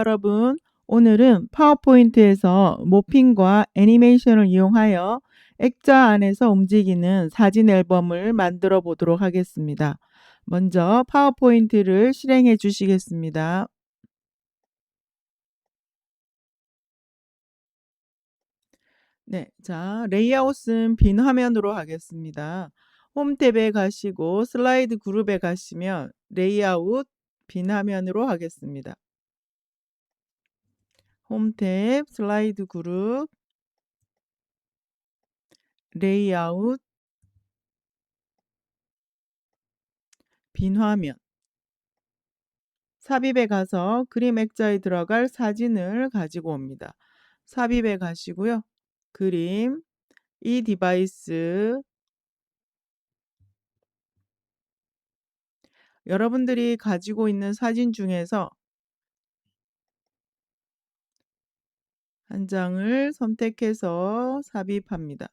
여러분. 오늘은 파워포인트에서 모핑과 애니메이션을 이용하여 액자 안에서 움직이는 사진 앨범을 만들어 보도록 하겠습니다. 먼저 파워포인트를 실행해 주시겠습니다. 네, 자, 레이아웃은 빈 화면으로 하겠습니다. 홈 탭에 가시고 슬라이드 그룹에 가시면 레이아웃 빈 화면으로 하겠습니다. 홈 탭 슬라이드 그룹 레이아웃 빈 화면 삽입에 가서 그림 액자에 들어갈 사진을 가지고 옵니다. 삽입에 가시고요. 그림, 이 디바이스, 여러분들이 가지고 있는 사진 중에서 한 장을 선택해서 삽입합니다.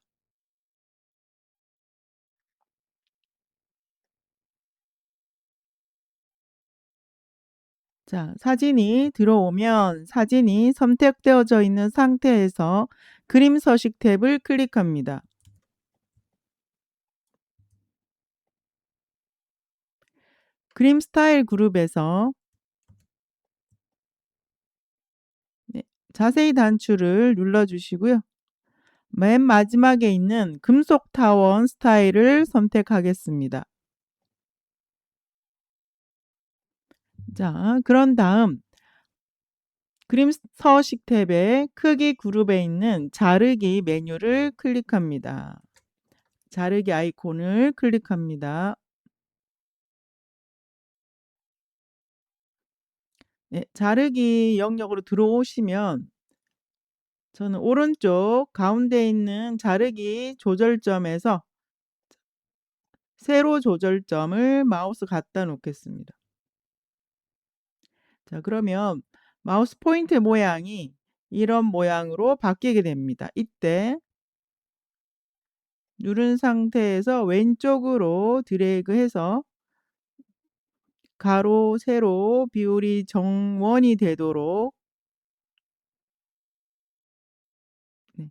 자, 사진이 들어오면 사진이 선택되어져 있는 상태에서 그림 서식 탭을 클릭합니다. 그림 스타일 그룹에서 네, 자세히 단추를 눌러주시고요. 맨 마지막에 있는 금속 타원 스타일을 선택하겠습니다. 자, 그런 다음 그림 서식 탭의 크기 그룹에 있는 자르기 메뉴를 클릭합니다. 자르기 아이콘을 클릭합니다. 네, 자르기 영역으로 들어오시면 저는 오른쪽 가운데 있는 자르기 조절점에서 세로 조절점을 마우스 갖다 놓겠습니다. 자, 그러면 마우스 포인트 모양이 이런 모양으로 바뀌게 됩니다. 이때 누른 상태에서 왼쪽으로 드래그해서 가로, 세로 비율이 정원이 되도록 네,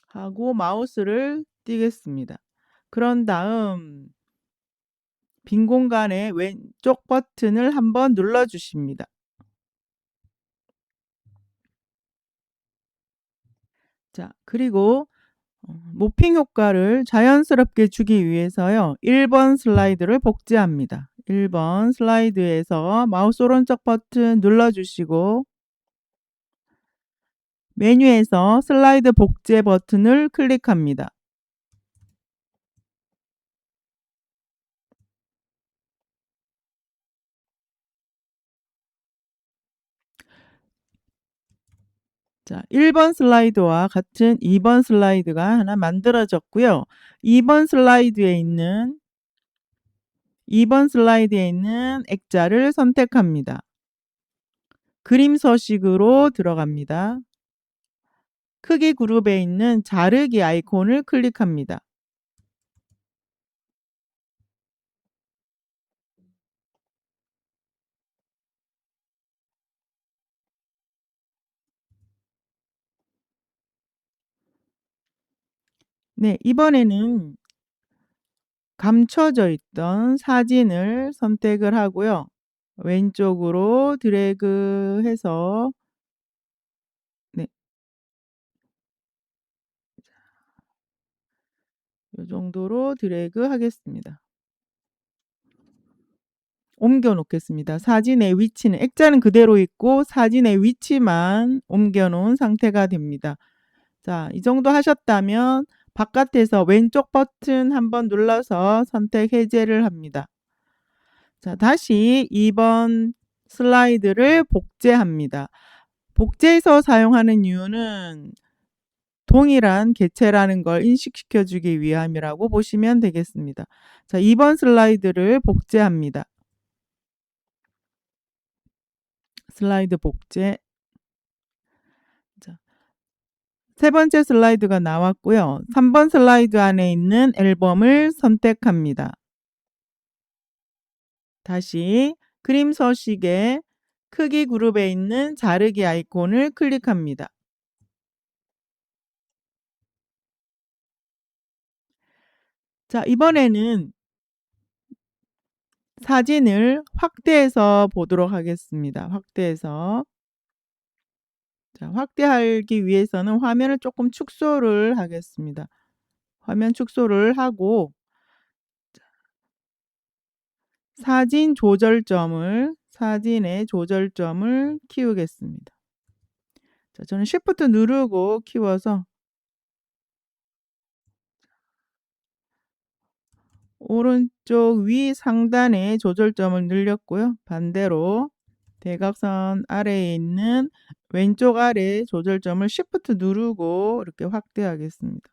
하고 마우스를 띄겠습니다. 그런 다음 빈 공간에 왼쪽 버튼을 한번 눌러 주십니다. 자, 그리고 모핑 효과를 자연스럽게 주기 위해서요. 1번 슬라이드를 복제합니다. 1번 슬라이드에서 마우스 오른쪽 버튼 눌러 주시고 메뉴에서 슬라이드 복제 버튼을 클릭합니다. 자, 1번 슬라이드와 같은 2번 슬라이드가 하나 만들어졌고요. 2번 슬라이드에 있는 2번 슬라이드에 있는 액자를 선택합니다. 그림 서식으로 들어갑니다. 크기 그룹에 있는 자르기 아이콘을 클릭합니다. 네, 이번에는 감춰져 있던 사진을 선택을 하고요. 왼쪽으로 드래그해서 네, 이 정도로 드래그 하겠습니다. 옮겨 놓겠습니다. 사진의 위치는 액자는 그대로 있고 사진의 위치만 옮겨 놓은 상태가 됩니다. 자, 이 정도 하셨다면 바깥에서 왼쪽 버튼 한번 눌러서 선택 해제를 합니다. 자, 다시 2번 슬라이드를 복제합니다. 복제해서 사용하는 이유는 동일한 개체라는 걸 인식시켜 주기 위함이라고 보시면 되겠습니다. 자, 2번 슬라이드를 복제합니다. 슬라이드 복제. 자, 세 번째 슬라이드가 나왔고요. 3번 슬라이드 안에 있는 앨범을 선택합니다. 다시 그림 서식에 크기 그룹에 있는 자르기 아이콘을 클릭합니다. 자, 이번에는 사진을 확대해서 보도록 하겠습니다. 확대해서. 자, 확대하기 위해서는 화면을 조금 축소를 하겠습니다. 화면 축소를 하고 사진의 조절점을 키우겠습니다. 자, 저는 Shift 누르고 키워서 오른쪽 위 상단에 조절점을 늘렸고요. 반대로 대각선 아래에 있는 왼쪽 아래 조절점을 Shift 누르고 이렇게 확대하겠습니다.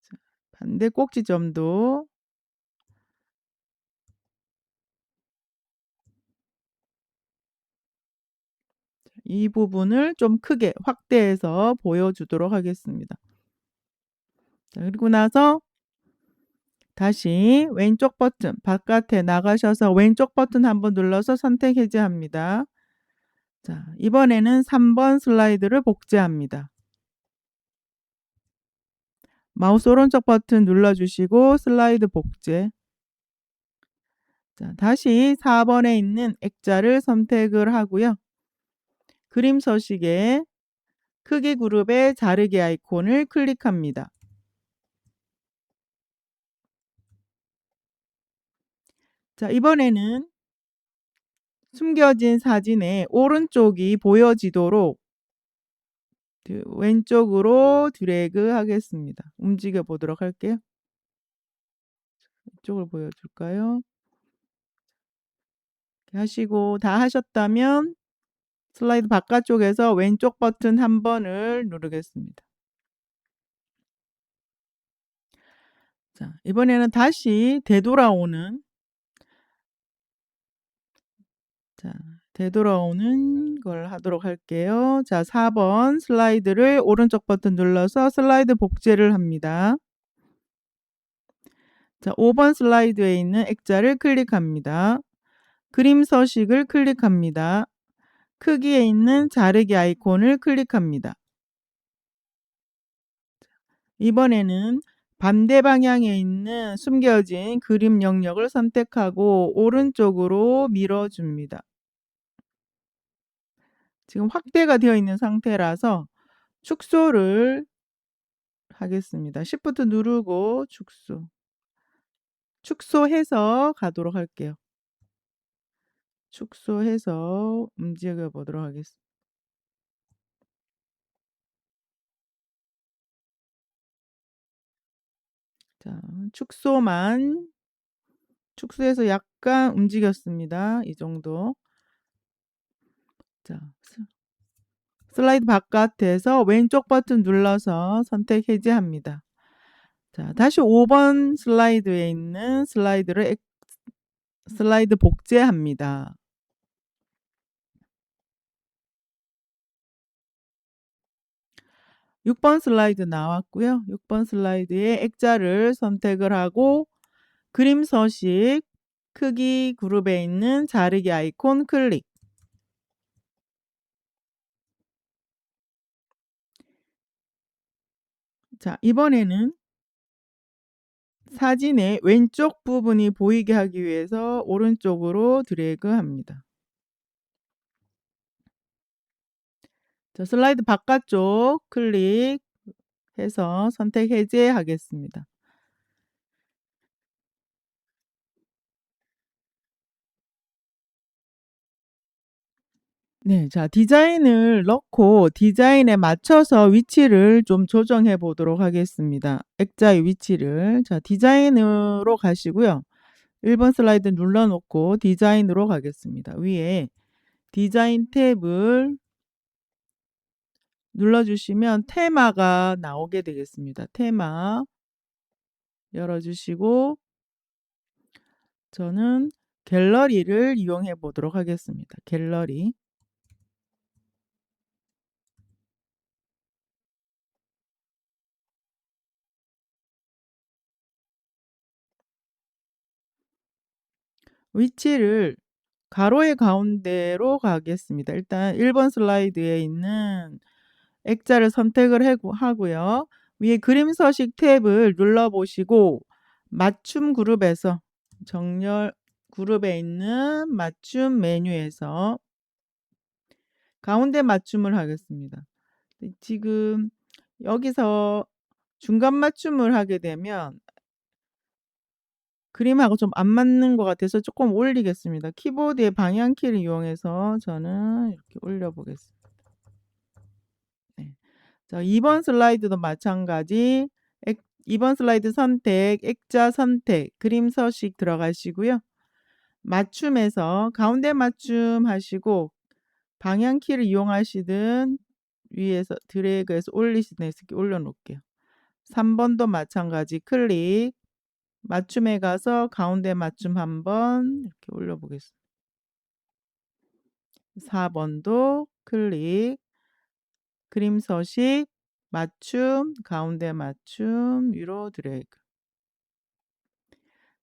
자, 반대 꼭지점도 이 부분을 좀 크게 확대해서 보여주도록 하겠습니다. 자, 그리고 나서 다시 왼쪽 버튼 바깥에 나가셔서 왼쪽 버튼 한번 눌러서 선택 해제합니다. 자, 이번에는 3번 슬라이드를 복제합니다. 마우스 오른쪽 버튼 눌러주시고 슬라이드 복제. 자, 다시 4번에 있는 액자를 선택을 하고요. 그림 서식에 크기 그룹의 자르기 아이콘을 클릭합니다. 자, 이번에는 숨겨진 사진의 오른쪽이 보여지도록 왼쪽으로 드래그 하겠습니다. 움직여 보도록 할게요. 이쪽을 보여줄까요? 이렇게 하시고 다 하셨다면 슬라이드 바깥쪽에서 왼쪽 버튼 한 번을 누르겠습니다. 자, 이번에는 다시 되돌아오는 걸 하도록 할게요. 자, 4번 슬라이드를 오른쪽 버튼 눌러서 슬라이드 복제를 합니다. 자, 5번 슬라이드에 있는 액자를 클릭합니다. 그림 서식을 클릭합니다. 크기에 있는 자르기 아이콘을 클릭합니다. 이번에는 반대 방향에 있는 숨겨진 그림 영역을 선택하고 오른쪽으로 밀어줍니다. 지금 확대가 되어 있는 상태라서 축소를 하겠습니다. Shift 누르고 축소해서 가도록 할게요. 축소해서 움직여 보도록 하겠습니다. 자, 축소해서 약간 움직였습니다. 이 정도. 자, 슬라이드 바깥에서 왼쪽 버튼 눌러서 선택 해제합니다. 자, 다시 5번 슬라이드에 있는 슬라이드 복제합니다. 6번 슬라이드 나왔고요. 6번 슬라이드에 액자를 선택을 하고 그림 서식 크기 그룹에 있는 자르기 아이콘 클릭. 자, 이번에는 사진의 왼쪽 부분이 보이게 하기 위해서 오른쪽으로 드래그 합니다. 자, 슬라이드 바깥쪽 클릭해서 선택 해제하겠습니다. 네, 자, 디자인을 넣고 디자인에 맞춰서 위치를 좀 조정해 보도록 하겠습니다. 액자의 위치를. 자, 디자인으로 가시고요. 1번 슬라이드 눌러 놓고 디자인으로 가겠습니다. 위에 디자인 탭을 눌러 주시면 테마가 나오게 되겠습니다. 테마 열어 주시고 저는 갤러리를 이용해 보도록 하겠습니다. 갤러리. 위치를 가로의 가운데로 가겠습니다. 일단 1번 슬라이드에 있는 액자를 선택을 하고요. 위에 그림 서식 탭을 눌러 보시고 맞춤 그룹에서 정렬 그룹에 있는 맞춤 메뉴에서 가운데 맞춤을 하겠습니다. 지금 여기서 중간 맞춤을 하게 되면 그림하고 좀 안 맞는 것 같아서 조금 올리겠습니다. 키보드의 방향키를 이용해서 저는 이렇게 올려 보겠습니다. 네. 자, 2번 슬라이드도 마찬가지 2번 슬라이드 선택, 액자 선택, 그림 서식 들어가시고요. 맞춤에서 가운데 맞춤 하시고 방향키를 이용하시든 위에서 드래그해서 올리시든 이렇게 올려 놓을게요. 3번도 마찬가지 클릭, 맞춤에 가서 가운데 맞춤 한번 이렇게 올려 보겠습니다. 4번도 클릭, 그림 서식, 맞춤, 가운데 맞춤, 위로 드래그.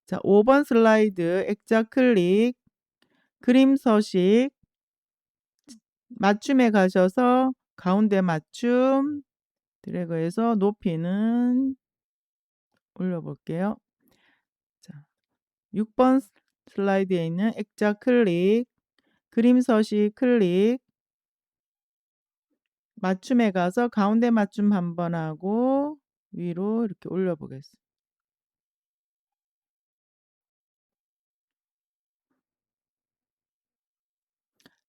자, 5번 슬라이드 액자 클릭, 그림 서식, 맞춤에 가셔서 가운데 맞춤 드래그해서 높이는 올려 볼게요. 자, 6번 슬라이드에 있는 액자 클릭, 그림 서식 클릭, 맞춤에 가서 가운데 맞춤 한번 하고 위로 이렇게 올려 보겠습니다.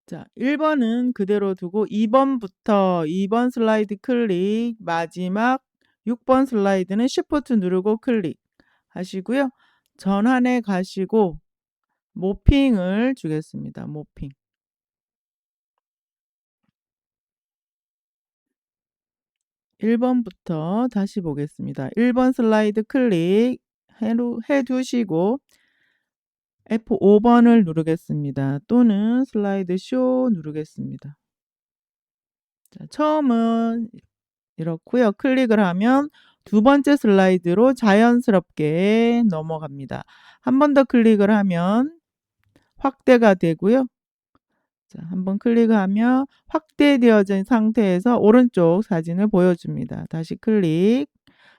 자, 1번은 그대로 두고 2번부터 2번 슬라이드 클릭, 마지막 6번 슬라이드는 Shift 누르고 클릭 하시고요. 전환해 가시고 모핑을 주겠습니다. 모핑. 1번부터 다시 보겠습니다. 1번 슬라이드 클릭 해 두시고 F5번을 누르겠습니다. 또는 슬라이드 쇼 누르겠습니다. 자, 처음은 이렇고요. 클릭을 하면 두 번째 슬라이드로 자연스럽게 넘어갑니다. 한 번 더 클릭을 하면 확대가 되고요. 자, 한번 클릭하면 확대되어진 상태에서 오른쪽 사진을 보여줍니다. 다시 클릭.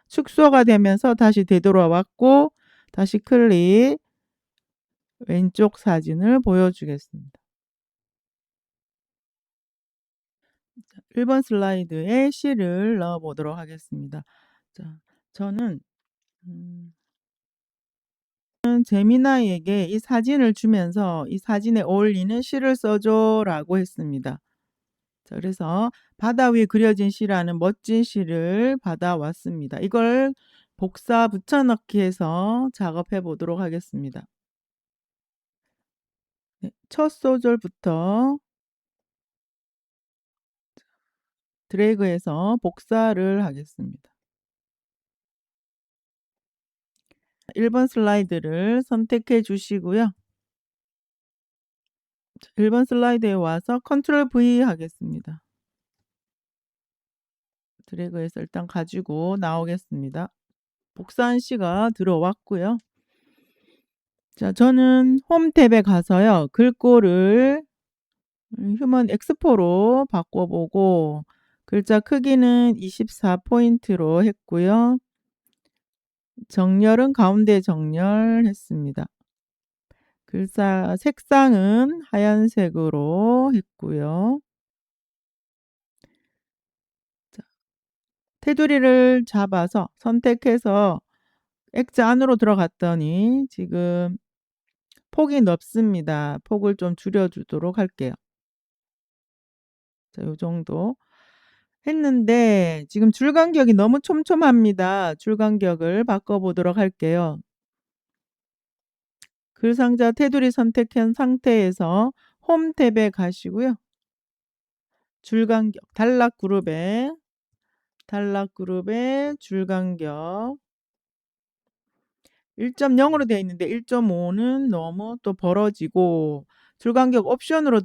축소가 되면서 다시 되돌아왔고 다시 클릭. 왼쪽 사진을 보여주겠습니다. 1번 슬라이드에 실을 넣어 보도록 하겠습니다. 자, 저는 제미나이에게 이 사진을 주면서 "이 사진에 어울리는 시를 써 줘."라고 했습니다. 자, 그래서 바다 위에 그려진 시라는 멋진 시를 받아왔습니다. 이걸 복사 붙여넣기 해서 작업해 보도록 하겠습니다. 네, 첫 소절부터 드래그해서 복사를 하겠습니다. 1번 슬라이드를 선택해 주시고요. 1번 슬라이드에 와서 컨트롤 V 하겠습니다. 드래그해서 일단 가지고 나오겠습니다. 복사한 시가 들어왔고요. 자, 저는 홈 탭에 가서요. 글꼴을 휴먼 엑스포로 바꿔보고 글자 크기는 24포인트로 했고요. 정렬은 가운데 정렬했습니다. 글자 색상은 하얀색으로 했고요. 자, 테두리를 잡아서 선택해서 액자 안으로 들어갔더니 지금 폭이 넓습니다. 폭을 좀 줄여주도록 할게요. 자, 요 정도 했는데 지금 줄 간격이 너무 촘촘합니다. 줄 간격을 바꿔보도록 할게요. 글 상자 테두리 선택한 상태에서 홈 탭에 가시고요. 줄 간격 단락 그룹에 줄 간격 1.0으로 되어 있는데 1.5는 너무 또 벌어지고 줄 간격 옵션으로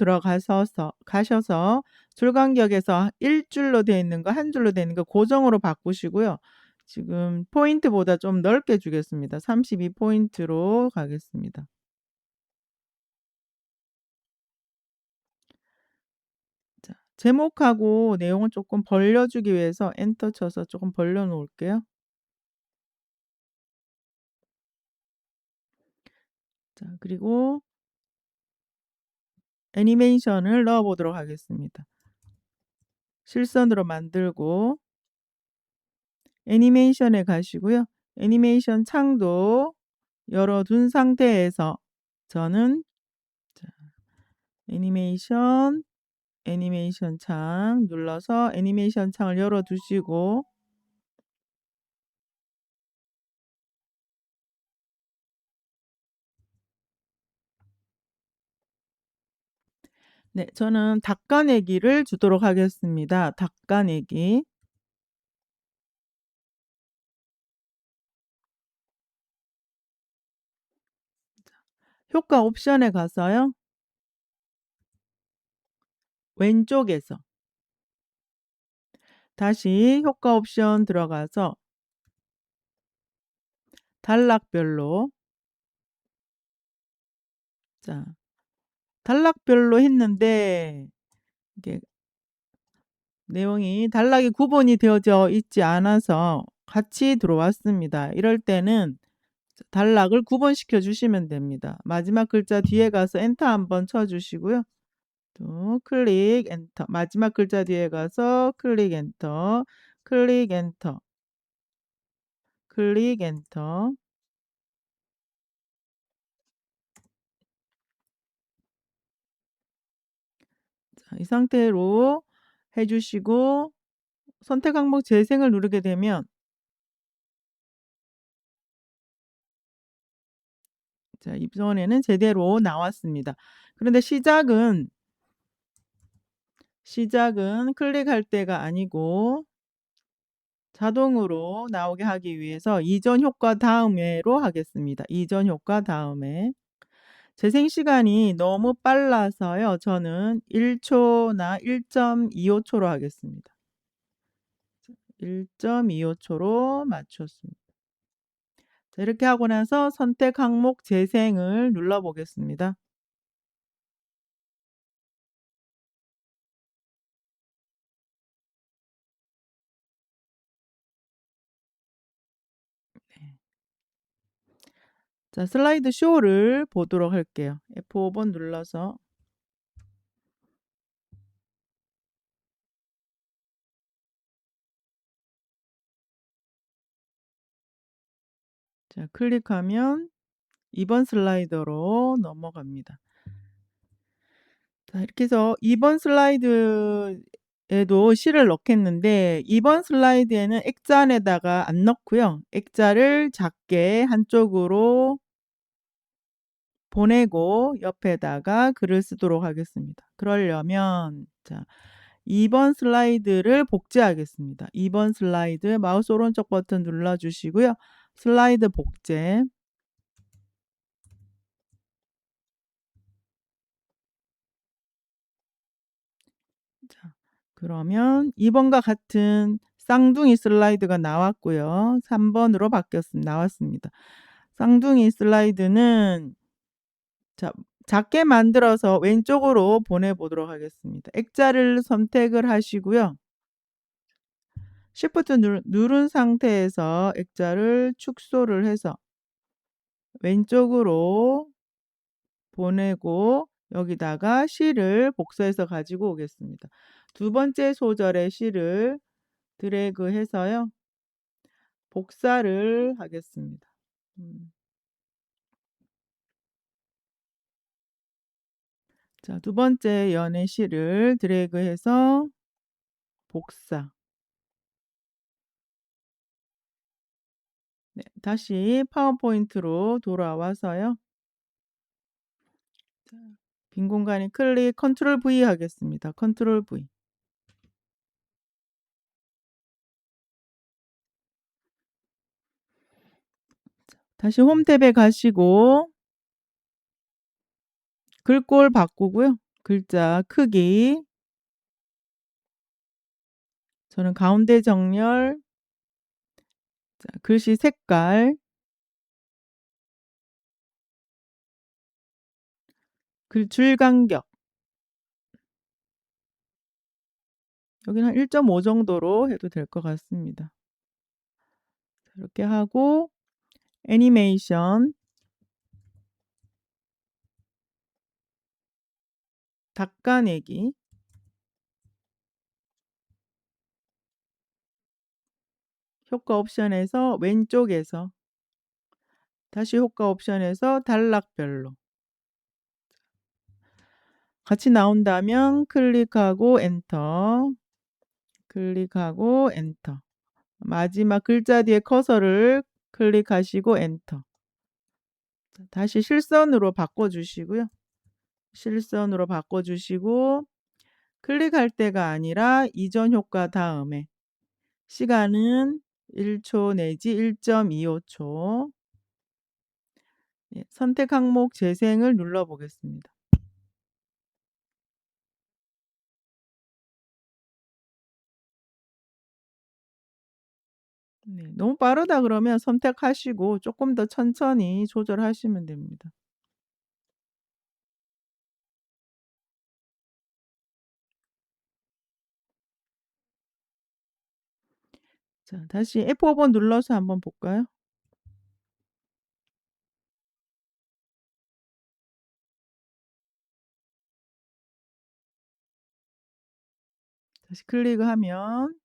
가셔서 줄 간격에서 1줄로 되어 있는 거, 한 줄로 되어 있는 거 고정으로 바꾸시고요. 지금 포인트보다 좀 넓게 주겠습니다. 32포인트로 가겠습니다. 제목하고 내용을 조금 벌려 주기 위해서 엔터 쳐서 조금 벌려 놓을게요. 자, 그리고 애니메이션을 넣어 보도록 하겠습니다. 실선으로 만들고 애니메이션에 가시고요. 애니메이션 창도 열어 둔 상태에서 저는 자, 애니메이션 창 눌러서 애니메이션 창을 열어 두시고 네, 저는 닦아내기를 주도록 하겠습니다. 닦아내기. 효과 옵션에 가서요. 왼쪽에서 다시 효과 옵션 들어가서 단락별로 자, 단락별로 했는데 이게 내용이 단락이 구분이 되어져 있지 않아서 같이 들어왔습니다. 이럴 때는 단락을 구분시켜 주시면 됩니다. 마지막 글자 뒤에 가서 엔터 한번 쳐 주시고요. 또 클릭 엔터. 마지막 글자 뒤에 가서 클릭 엔터. 클릭 엔터. 클릭 엔터. 자, 이 상태로 해 주시고 선택 항목 재생을 누르게 되면 자, 이번에는 제대로 나왔습니다. 그런데 시작은 클릭할 때가 아니고 자동으로 나오게 하기 위해서 이전 효과 다음에로 하겠습니다. 이전 효과 다음에. 재생 시간이 너무 빨라서요. 저는 1 초나 1.25 초로 하겠습니다. 1.25 초로 맞췄습니다. 자, 이렇게 하고 나서 선택 항목 재생을 눌러 보겠습니다. 네. 자, 슬라이드 쇼를 보도록 할게요. F5번 눌러서 자, 클릭하면 2번 슬라이더로 넘어갑니다. 자, 이렇게 해서 2번 슬라이드에도 실을 넣겠는데 2번 슬라이드에는 액자안에다가 안 넣고요. 액자를 작게 한쪽으로 보내고 옆에다가 글을 쓰도록 하겠습니다. 그러려면 자, 2번 슬라이드를 복제하겠습니다. 2번 슬라이드 마우스 오른쪽 버튼 눌러 주시고요. 슬라이드 복제. 자, 그러면 2번과 같은 쌍둥이 슬라이드가 나왔고요. 3번으로 나왔습니다. 쌍둥이 슬라이드는 자, 작게 만들어서 왼쪽으로 보내보도록 하겠습니다. 액자를 선택을 하시고요. Shift 누른 상태에서 액자를 축소를 해서 왼쪽으로 보내고 여기다가 실을 복사해서 가지고 오겠습니다. 두 번째 소절의 실을 드래그해서요. 복사를 하겠습니다. 자, 두 번째 연의 실을 드래그해서 복사. 네, 다시 파워포인트로 돌아와서요. 자, 빈 공간에 컨트롤 V 하겠습니다. 컨트롤 V. 다시 홈 탭에 가시고 글꼴 바꾸고요. 글자 크기 저는 가운데 정렬 자, 글씨 색깔 줄 간격 여기는 한 1.5 정도로 해도 될 것 같습니다. 이렇게 하고 애니메이션 닦아내기 효과 옵션에서 왼쪽에서 다시 효과 옵션에서 단락별로 같이 나온다면 클릭하고 엔터, 클릭하고 엔터. 마지막 글자 뒤에 커서를 클릭하시고 엔터. 다시 실선으로 바꿔주시고요. 실선으로 바꿔주시고 클릭할 때가 아니라 이전 효과 다음에 시간은 1초 내지 1.25초. 예, 선택 항목 재생을 눌러 보겠습니다. 네, 너무 빠르다 그러면 선택하시고 조금 더 천천히 조절하시면 됩니다. 자, 다시 F5번 눌러서 한번 볼까요? 다시 클릭하면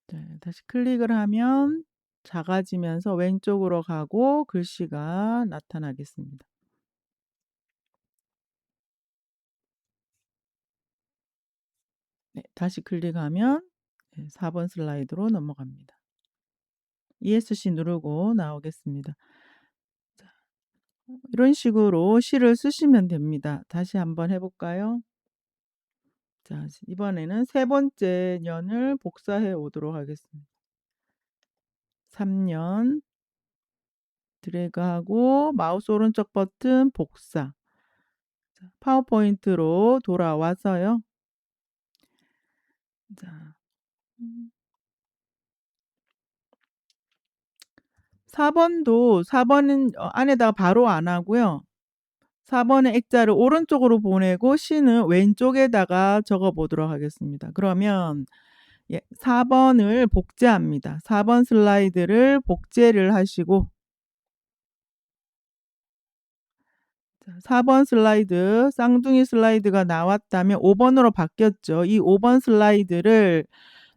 네, 다시 클릭을 하면 작아지면서 왼쪽으로 가고 글씨가 나타나겠습니다. 네, 다시 클릭하면 4번 슬라이드로 넘어갑니다. ESC 누르고 나오겠습니다. 자, 이런 식으로 시를 쓰시면 됩니다. 다시 한번 해볼까요? 자, 이번에는 세 번째 년을 복사해 오도록 하겠습니다. 3년 드래그하고 마우스 오른쪽 버튼 복사. 자, 파워포인트로 돌아와서요. 자, 4번도 4번은 안에다가 바로 안 하고요. 4번의 액자를 오른쪽으로 보내고 C는 왼쪽에다가 적어 보도록 하겠습니다. 그러면 4번을 복제합니다. 4번 슬라이드를 복제를 하시고 4번 슬라이드 쌍둥이 슬라이드가 나왔다면 5번으로 바뀌었죠. 이 5번 슬라이드를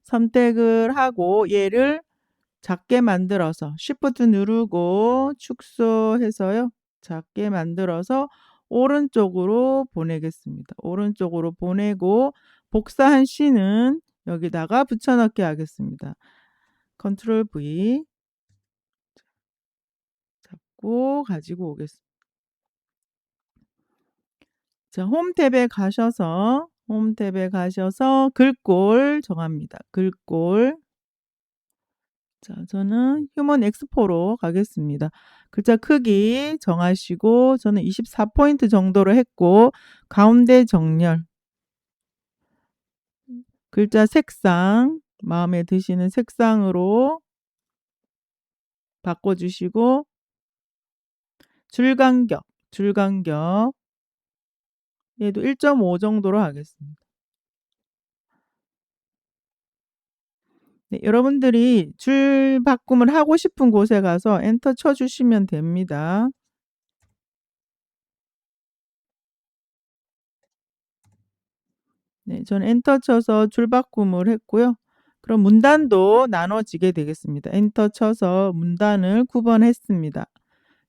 선택을 하고 얘를 작게 만들어서 Shift 누르고 축소해서요. 작게 만들어서 오른쪽으로 보내겠습니다. 오른쪽으로 보내고 복사한 C는 여기다가 붙여넣기 하겠습니다. 컨트롤 V 잡고 가지고 오겠습니다. 자, 홈 탭에 가셔서 글꼴 정합니다. 글꼴. 자, 저는 휴먼 엑스포로 가겠습니다. 글자 크기 정하시고 저는 24포인트 정도로 했고 가운데 정렬 글자 색상 마음에 드시는 색상으로 바꿔주시고 줄 간격 얘도 1.5 정도로 하겠습니다. 네, 여러분들이 줄 바꿈을 하고 싶은 곳에 가서 엔터 쳐주시면 됩니다. 네, 저는 엔터 쳐서 줄 바꿈을 했고요. 그럼 문단도 나눠지게 되겠습니다. 엔터 쳐서 문단을 구분했습니다.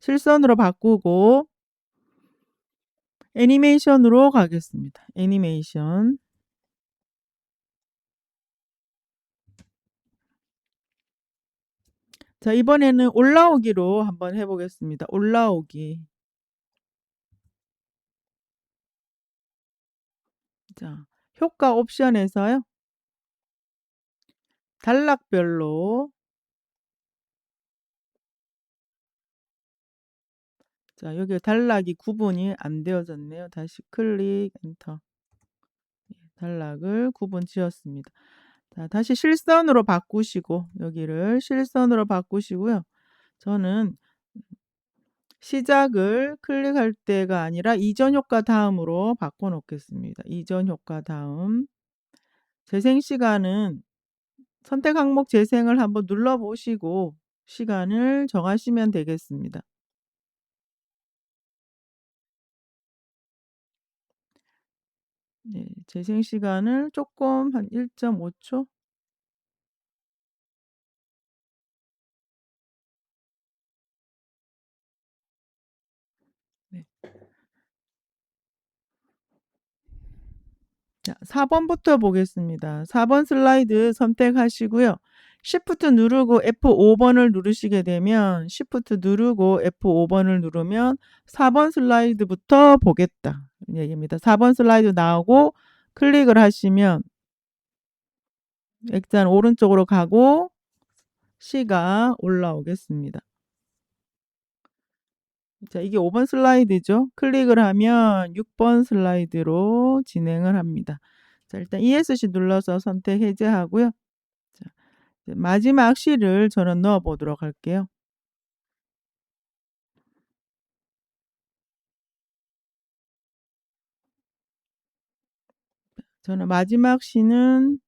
실선으로 바꾸고 애니메이션으로 가겠습니다. 애니메이션. 자, 이번에는 올라오기로 한번 해보겠습니다. 올라오기. 자, 효과 옵션에서요. 단락별로 자, 여기 단락이 구분이 안 되어졌네요. 다시 클릭 엔터. 단락을 구분 지었습니다. 자, 다시 실선으로 바꾸시고 여기를 실선으로 바꾸시고요. 저는 시작을 클릭할 때가 아니라 이전 효과 다음으로 바꿔 놓겠습니다. 이전 효과 다음. 재생 시간은 선택 항목 재생을 한번 눌러 보시고 시간을 정하시면 되겠습니다. 네. 재생 시간을 쪼끔 한 1.5 초? 네. 자, 4 번부터 보겠습니다. 4번 슬라이드 선택하시고요. Shift 누르고 F5 번을 누르시게 되면 Shift 누르고 F5 번을 누르면 4번 슬라이드부터 보겠다 이 얘기입니다. 4번 슬라이드 나오고 클릭을 하시면 액자는 오른쪽으로 가고 C가 올라오겠습니다. 자, 이게 5번 슬라이드죠. 클릭을 하면 6번 슬라이드로 진행을 합니다. 자, 일단 ESC 눌러서 선택 해제하고요. 자, 이제 마지막 C를 저는 넣어 보도록 할게요. 저는 마지막 C는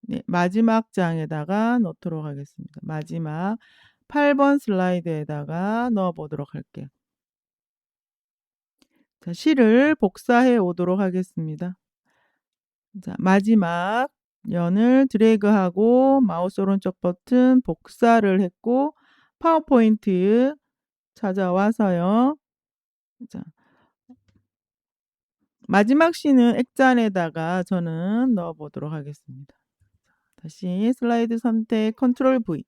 네, 마지막 장에다가 넣도록 하겠습니다. 마지막 8번 슬라이드에다가 넣어 보도록 할게요. 자, C를 복사해 오도록 하겠습니다. 자, 마지막 연을 드래그하고 마우스 오른쪽 버튼 복사를 했고 파워포인트 찾아와서요. 자, 마지막 C는 액잔에다가 저는 넣어 보도록 하겠습니다. 다시 슬라이드 선택 컨트롤 V.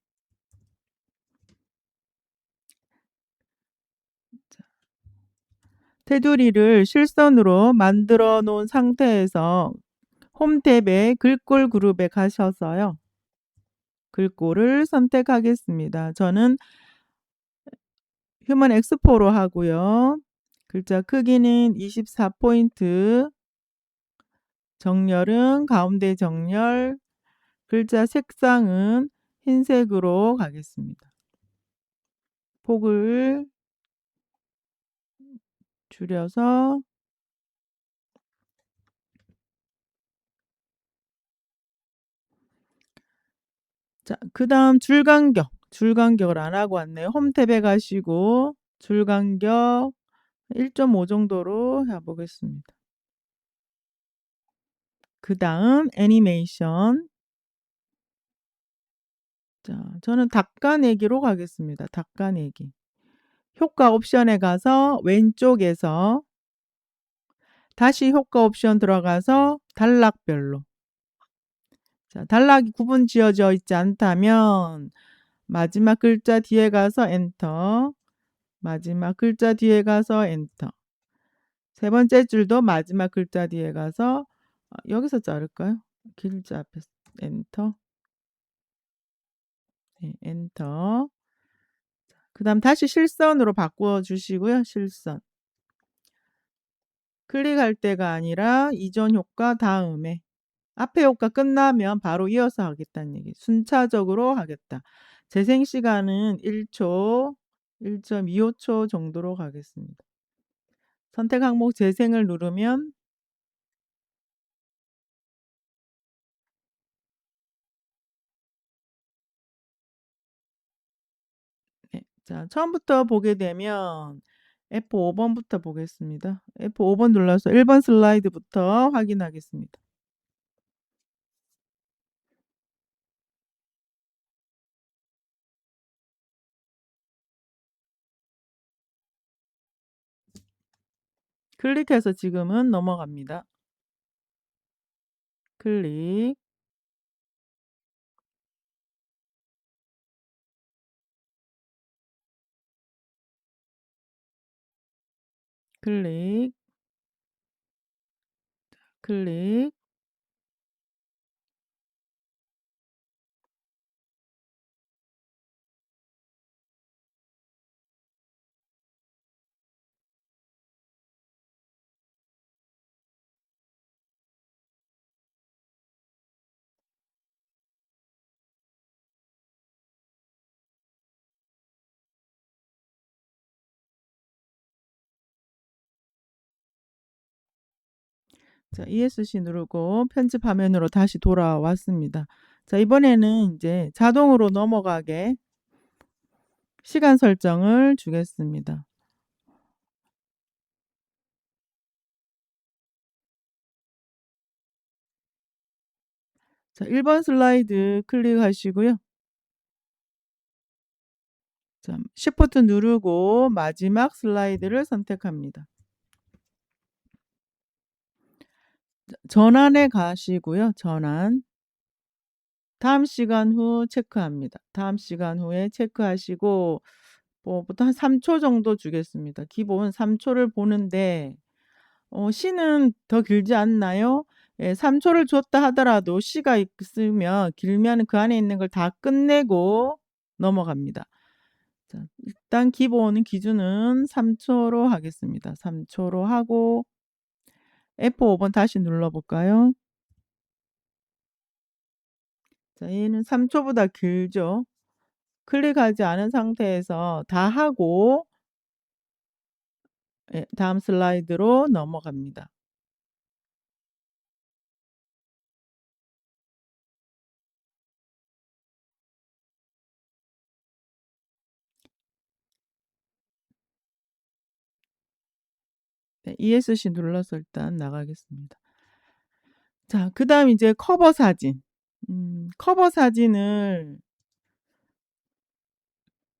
테두리를 실선으로 만들어 놓은 상태에서 홈 탭에 글꼴 그룹에 가셔서요. 글꼴을 선택하겠습니다. 저는 휴먼 엑스포로 하고요. 글자 크기는 24 포인트, 정렬은 가운데 정렬, 글자 색상은 흰색으로 가겠습니다. 폭을 줄여서 자, 그다음 줄 간격. 줄 간격을 안 하고 왔네요. 홈 탭에 가시고 줄 간격 1.5 정도로 해 보겠습니다. 그다음 애니메이션. 자, 저는 닦아내기로 가겠습니다. 닦아내기. 효과 옵션에 가서 왼쪽에서 다시 효과 옵션 들어가서 단락별로. 자, 단락이 구분 지어져 있지 않다면 마지막 글자 뒤에 가서 엔터. 마지막 글자 뒤에 가서 엔터. 세 번째 줄도 마지막 글자 뒤에 가서 여기서 자를까요? 글자 앞에 엔터. 네, 엔터. 그다음 다시 실선으로 바꿔 주시고요. 실선. 클릭할 때가 아니라 이전 효과 다음에 앞에 효과 끝나면 바로 이어서 하겠다는 얘기. 순차적으로 하겠다. 재생 시간은 1 초, 1.25초 정도로 가겠습니다. 선택 항목 재생을 누르면 네. 자, 처음부터 보게 되면 F5 번부터 보겠습니다. F5 번 눌러서 1번 슬라이드부터 확인하겠습니다. 클릭해서 지금은 넘어갑니다. 클릭, 클릭, 클릭. 자, ESC 누르고 편집 화면으로 다시 돌아왔습니다. 자, 이번에는 이제 자동으로 넘어가게 시간 설정을 주겠습니다. 자, 1번 슬라이드 클릭하시고요. 자, Shift 누르고 마지막 슬라이드를 선택합니다. 전환에 가시고요. 전환. 다음 시간 후 체크합니다. 다음 시간 후에 체크하시고 보통 한 3초 정도 주겠습니다. 기본 3초를 보는데 시는 더 길지 않나요? 예, 3초를 줬다 하더라도 시가 있으면 길면 그 안에 있는 걸 다 끝내고 넘어갑니다. 자, 일단 기본 기준은 3초로 하겠습니다. 3초로 하고 F5번 다시 눌러볼까요? 자, 얘는 3초보다 길죠. 클릭하지 않은 상태에서 다 하고 예, 다음 슬라이드로 넘어갑니다. 네, ESC 눌러서 일단 나가겠습니다. 자, 그다음 이제 커버 사진. 커버 사진을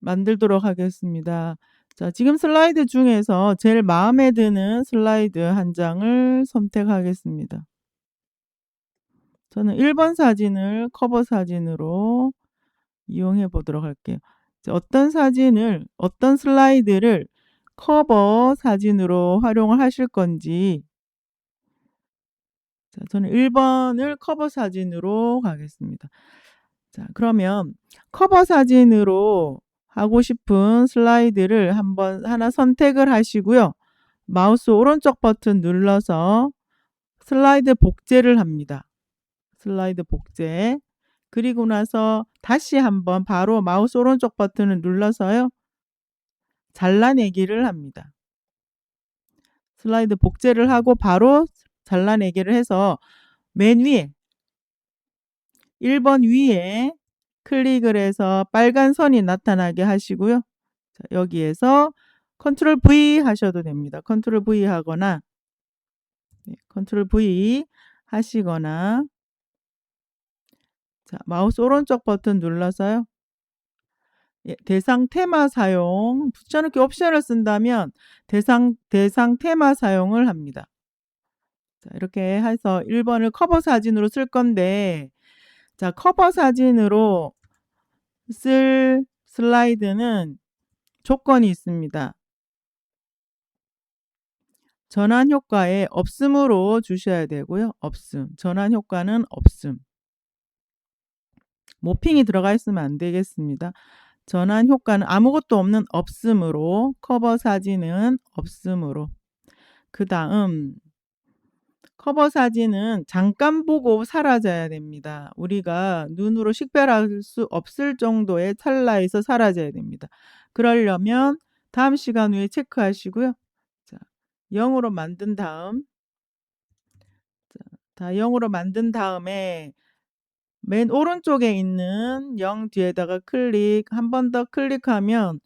만들도록 하겠습니다. 자, 지금 슬라이드 중에서 제일 마음에 드는 슬라이드 한 장을 선택하겠습니다. 저는 1번 사진을 커버 사진으로 이용해 보도록 할게요. 자, 어떤 슬라이드를 커버 사진으로 활용을 하실 건지 자, 저는 1번을 커버 사진으로 가겠습니다. 자, 그러면 커버 사진으로 하고 싶은 슬라이드를 하나 선택을 하시고요. 마우스 오른쪽 버튼 눌러서 슬라이드 복제를 합니다. 슬라이드 복제. 그리고 나서 다시 한번 바로 마우스 오른쪽 버튼을 눌러서요. 잘라내기를 합니다. 슬라이드 복제를 하고 바로 잘라내기를 해서 맨 위에 1번 위에 클릭을 해서 빨간 선이 나타나게 하시고요. 자, 여기에서 컨트롤 V 하셔도 됩니다. 컨트롤 V 하거나 컨트롤 V 하시거나 자, 마우스 오른쪽 버튼 눌러서요. 예, 대상 테마 사용 붙여넣기 옵션을 쓴다면 대상 테마 사용을 합니다. 자, 이렇게 해서 1번을 커버 사진으로 쓸 건데 자, 커버 사진으로 쓸 슬라이드는 조건이 있습니다. 전환 효과에 없음으로 주셔야 되고요. 없음. 전환 효과는 없음. 모핑이 들어가 있으면 안 되겠습니다. 전환 효과는 아무것도 없는 없음으로 커버 사진은 없음으로 그 다음 커버 사진은 잠깐 보고 사라져야 됩니다. 우리가 눈으로 식별할 수 없을 정도의 찰나에서 사라져야 됩니다. 그러려면 다음 시간 후에 체크하시고요. 자, 0으로 만든 다음 다 0으로 만든 다음에 맨 오른쪽에 있는 0 뒤에다가 한 번 더 클릭하면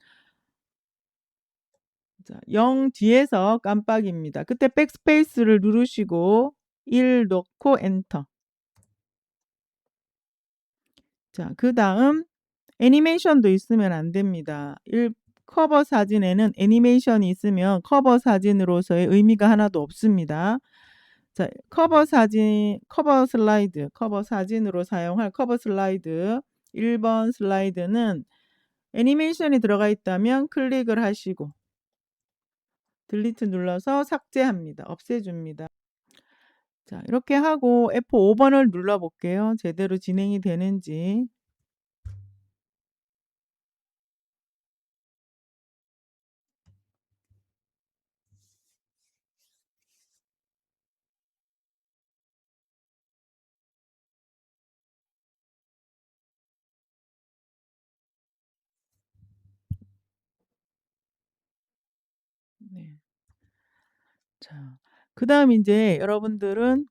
자, 0 뒤에서 깜빡입니다. 그때 백스페이스를 누르시고 1 넣고 엔터. 자, 그다음 애니메이션도 있으면 안 됩니다. 커버 사진에는 애니메이션이 있으면 커버 사진으로서의 의미가 하나도 없습니다. 자, 커버 사진으로 사용할 커버 슬라이드 1번 슬라이드는 애니메이션이 들어가 있다면 클릭을 하시고 딜리트 눌러서 삭제합니다. 없애줍니다. 자, 이렇게 하고 F5번을 눌러 볼게요. 제대로 진행이 되는지. 네. 자, 그다음 인제 여러분들은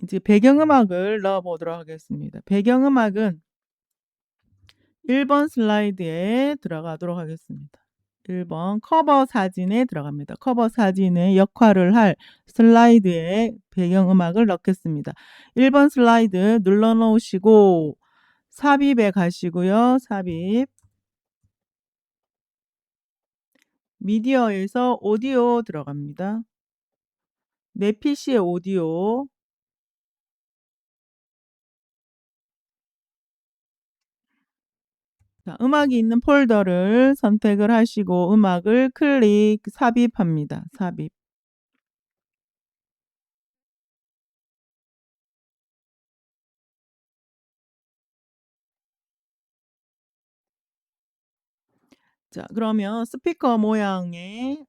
이제 배경음악을 넣어 보도록 하겠습니다. 배경음악은 1번 슬라이드에 들어가도록 하겠습니다. 1번 커버 사진에 들어갑니다. 커버 사진의 역할을 할 슬라이드에 배경음악을 넣겠습니다. 1번 슬라이드 눌러 놓으시고 삽입에 가시고요. 삽입. 미디어에서 오디오 들어갑니다. 내 PC의 오디오. 자, 음악이 있는 폴더를 선택을 하시고 음악을 클릭 삽입합니다. 삽입. 자, 그러면 스피커 모양의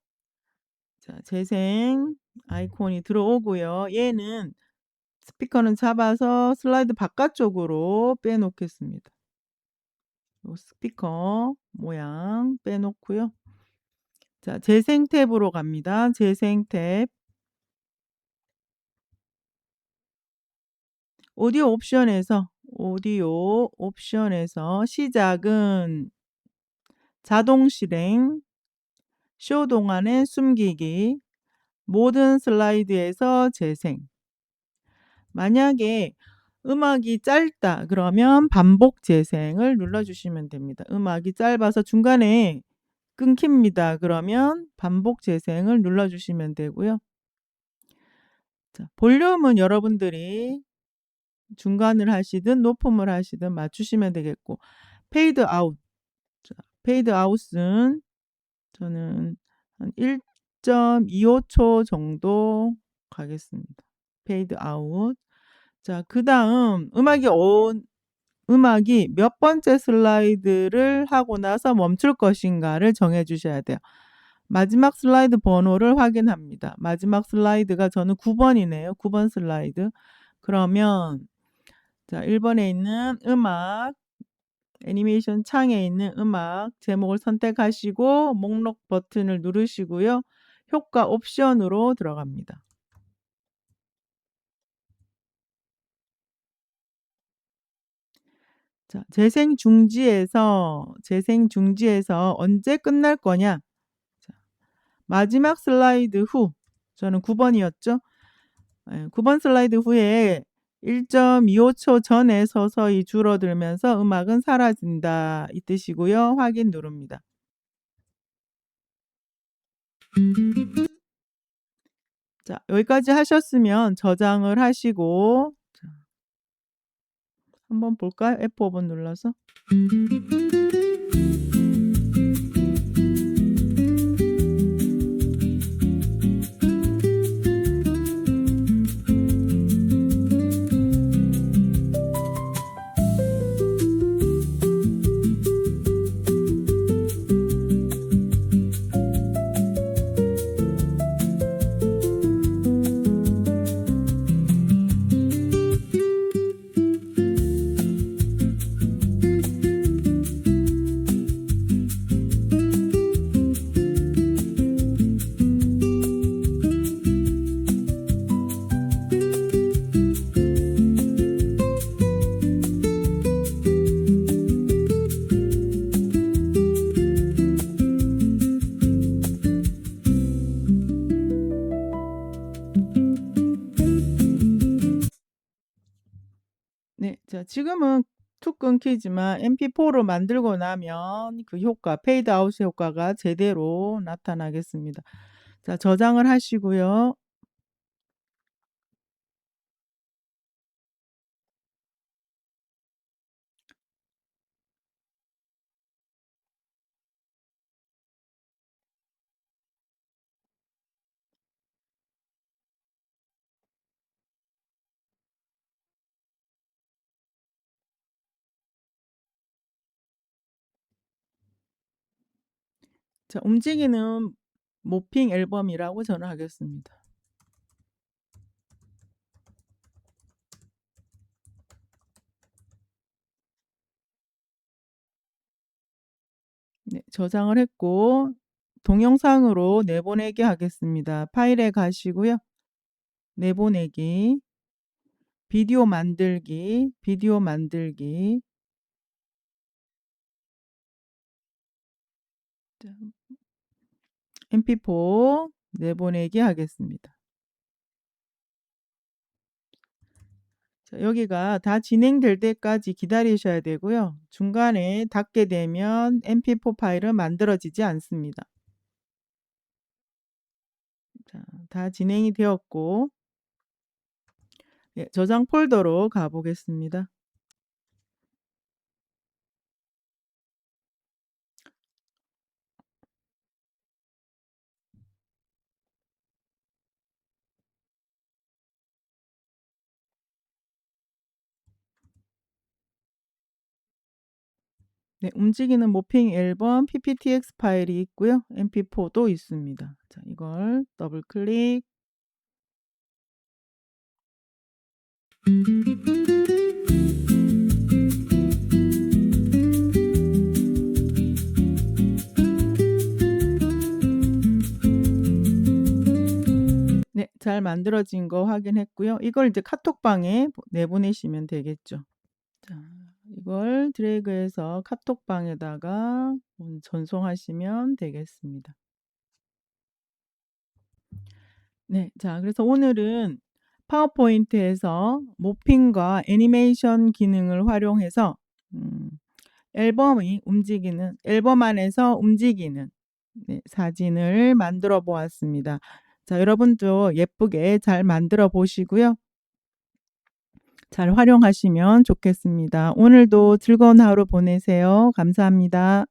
자, 재생 아이콘이 들어오고요. 얘는 스피커는 잡아서 슬라이드 바깥쪽으로 빼놓겠습니다. 요 스피커 모양 빼놓고요. 자, 재생 탭으로 갑니다. 재생 탭. 오디오 옵션에서 시작은 자동 실행, 쇼 동안의 숨기기, 모든 슬라이드에서 재생. 만약에 음악이 짧다 그러면 반복 재생을 눌러 주시면 됩니다. 음악이 짧아서 중간에 끊깁니다. 그러면 반복 재생을 눌러 주시면 되고요. 자, 볼륨은 여러분들이 중간을 하시든 높음을 하시든 맞추시면 되겠고 페이드 아웃. 자, 페이드 아웃은 저는 한 1.25초 정도 가겠습니다. 페이드 아웃. 자, 그다음 음악이 몇 번째 슬라이드를 하고 나서 멈출 것인가를 정해 주셔야 돼요. 마지막 슬라이드 번호를 확인합니다. 마지막 슬라이드가 저는 9 번이네요. 9번 슬라이드. 그러면 자, 1 번에 있는 음악 애니메이션 창에 있는 음악 제목을 선택하시고 목록 버튼을 누르시고요. 효과 옵션으로 들어갑니다. 자, 재생 중지에서 언제 끝날 거냐? 자, 마지막 슬라이드 후 저는 9 번이었죠. 예, 9번 슬라이드 후에 1.25초 전에 서서히 줄어들면서 음악은 사라진다 이 뜻이고요. 확인 누릅니다. 자, 여기까지 하셨으면 저장을 하시고 자, 한번 볼까요? F5번 눌러서. 네. 자, 지금은 툭 끊기지만 MP4로 만들고 나면 그 효과 페이드 아웃의 효과가 제대로 나타나겠습니다. 자, 저장을 하시고요. 자, 움직이는 모핑 앨범이라고 저는 하겠습니다. 네. 저장을 했고 동영상으로 내보내게 하겠습니다. 파일에 가시고요. 내보내기, 비디오 만들기, 비디오 만들기. 자, mp4 내보내기 하겠습니다. 자, 여기가 다 진행될 때까지 기다리셔야 되고요. 중간에 닫게 되면 mp4 파일은 만들어지지 않습니다. 자, 다 진행이 되었고, 예, 저장 폴더로 가보겠습니다. 네, 움직이는 모핑 앨범 pptx 파일이 있고요. mp4도 있습니다. 자, 이걸 더블 클릭. 네, 잘 만들어진 거 확인했고요. 이걸 이제 카톡방에 내보내시면 되겠죠. 자, 이걸 드래그해서 카톡방에다가 전송하시면 되겠습니다. 네, 자, 그래서 오늘은 파워포인트에서 모핑과 애니메이션 기능을 활용해서 앨범 안에서 움직이는, 네, 사진을 만들어 보았습니다. 자, 여러분도 예쁘게 잘 만들어 보시고요. 잘 활용하시면 좋겠습니다. 오늘도 즐거운 하루 보내세요. 감사합니다.